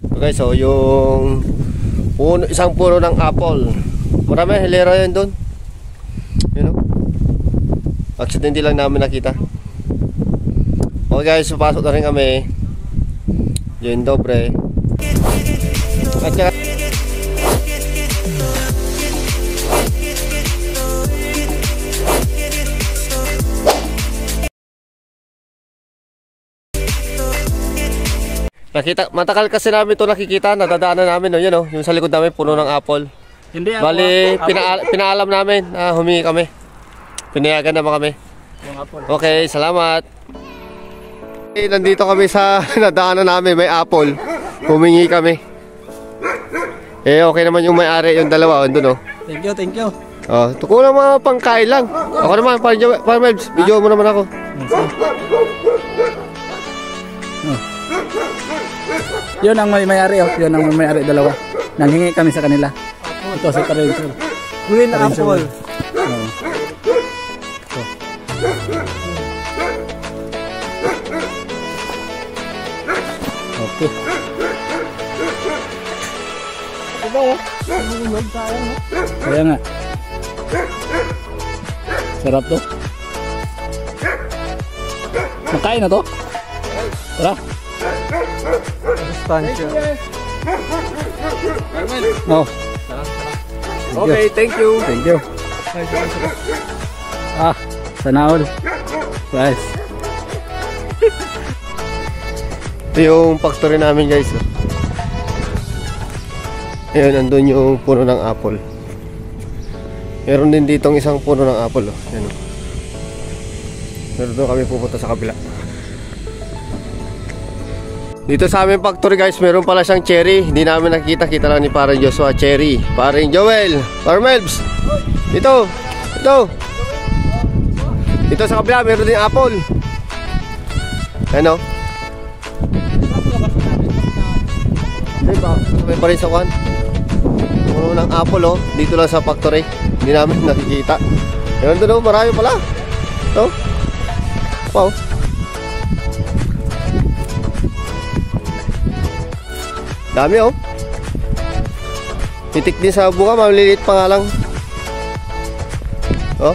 Okay, so yung isang puno ng apple. Marami hilera yan doon. You know? Accident lang namin nakita. Okay guys, papasok na rin kami. Yun dobre. At saka matagal kasi namin ito nakikita, nadadaanan namin, no? Yan, no? Yung sa likod namin, puno ng apple. Hindi ako. Bali, pinaalam namin na humingi kami. Pinayagan naman kami. Okay, salamat. Okay, nandito kami sa nadaanan namin, may apple. Humingi kami. Okay naman yung may-ari, yung dalawa, doon, no? Thank you, thank you. Ito ko lang mga pangkain lang. Ako naman, para Mebs, video mo naman ako. Yun ang may-ari, oh. Yun ang may-ari, dalawa. Nanghingi kami sa kanila. Ito si Karenzo. Green apple. Okay. Kaya nga. Sarap to. Makain na to. Tara. Sustansya. Oh. Okay, thank you. Thank you. Sana all. Guys. Ito yung factory namin, guys. Ayun, andun yung puno ng apple. Meron din ditong isang puno ng apple, oh. Ayan, oh. Pero doon kami pupunta sa kabila. Dito sa aming factory, guys, meron pala siyang cherry. Hindi namin nakita, kita lang ni Parang Joshua, cherry. Parang Joel, Parang Melbs. Dito, ito. Dito sa kabila, meron din apple. Ano? Diba? May pa rin sa kwan. Puno ng apple, oh. Dito lang sa factory. Hindi namin nakikita. Meron doon, oh. Marami pala. Ito. Wow. Dami, oh. Titik din sa bunga, maliliit pa nga lang. Oh.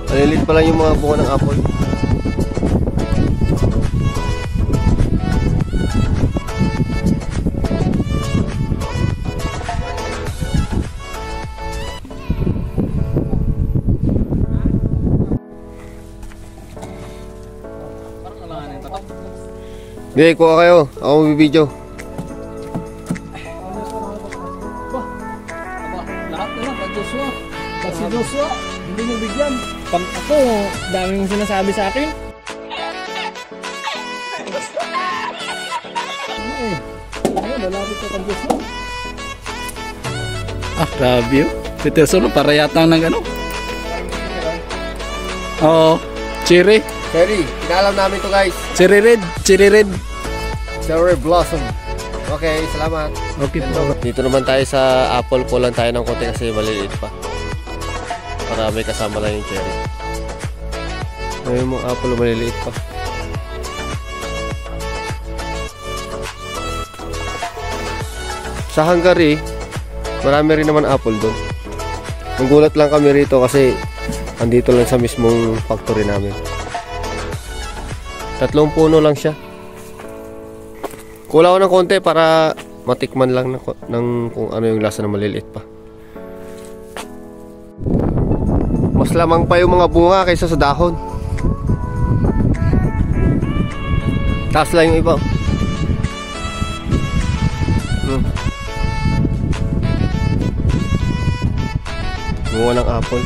Maliliit pa lang yung mga bunga ng apple. Hindi, kuha kayo. Ako magbibideo. Lahat na lang, kay Joshua. Kasi Joshua, hindi mo bigyan. Pag ako, dami mong sinasabi sa akin. Lalapit ka kay Joshua. Love you. Si Joshua, para yata ng ano? Oo, cherry. Cherry, pinalam namin to, guys. Cherry red, cherry red. Cherry blossom. Okay, salamat. Okay po. Dito naman tayo sa apple. Kulang tayo ng konti kasi maliliit pa. Para may kasama lang yung cherry. Ayun mo, apple maliliit pa. Sa Hungary, marami rin naman apple doon. Nagulat lang kami rito kasi andito lang sa mismong factory namin. 3 puno lang siya. Kulang ko ng konti para matikman lang ng kung ano yung lasa na maliliit pa. Mas lamang pa yung mga bunga kaysa sa dahon. Taas lang yung iba. Bunga ng apple.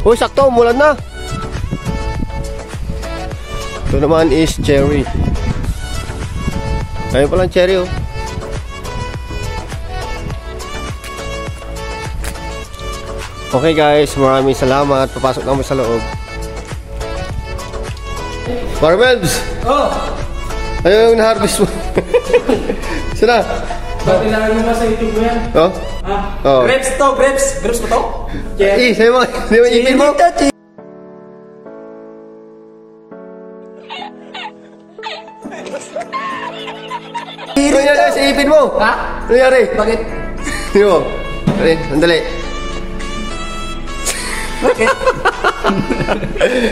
Uy, sakto, umulan na. Ito naman is cherry. Ayun palang cherry, oh. Okay guys, maraming salamat. Papasok naman sa loob. Marmels! Oh! Ayun yung na-harvest mo. Sina? Ba't kailangan mo ba sa YouTube mo yan? Oh? Ha? Oh. Grapes to, grapes. Grapes ba to? Eh, sa'yo mo. Sa'yo mo ipin mo. Ano nangyari sa ipin mo? Ha? Ano nangyari? Bakit? Sino mo? Dali, sandali. Bakit?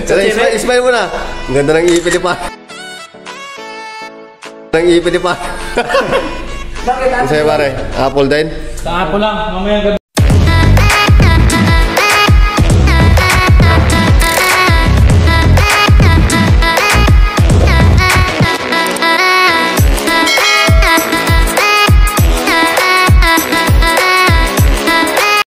Dali, ismail mo na. Ang ganda ng ipin ni pa. Ng ipin ni pa. Bakit? Ano sa'yo pare? Apple din? Sa apo lang, mamaya gabi.